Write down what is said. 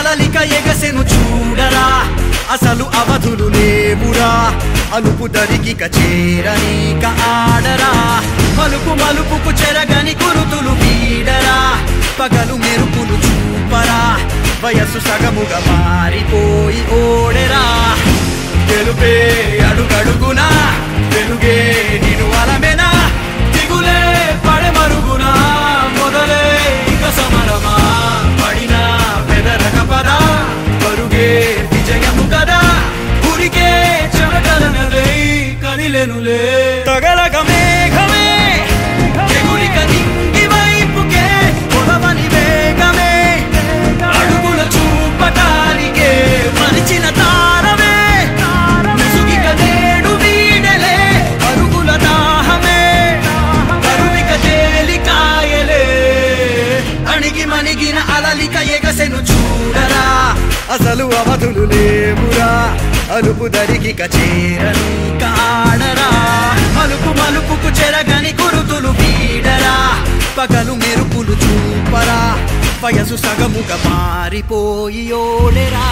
అలలిక ఎగసెను చూడరా అసలు అవధులు లేవురా అలుపు దరికిక చేరనీక ఆడరా మలుపు మలుపుకు చెరగని గురుతులు వీడరా పగలు మెరుపులు చూపరా వయస్సు సగముగా మారిపోయి ఓడెరా గెలుపే అడుగడుగునా వెలుగే నిను అలమెనా దిగులే పడమరుగునా మొదలే ఇక సమరమా పడినా పెదరక పదా పరుగే విజయము కదా ఉరికే చెమటలనలే కదిలెనులే తగలగ మేఘమే ఎగురిక నింగి వైపుకే పొడవని వేగమే అడుగుల చూపటానికే మరిచిన తారమే ముసుగిక నేడు వీడలే అరుగుల దాహమే కరువిక తేలికాయలే అణిగి మణిగిన అలలిక ఎగసెను చూడరా అసలు అవధులు లేవురా అలుపు దరికిక చేరని కాడరా మలుపు మలుపుకు చెరగని గురుతులు వీడరా పగలు మెరుపులు చూపరా వయసు సగముగా మారిపోయి ఓడెరా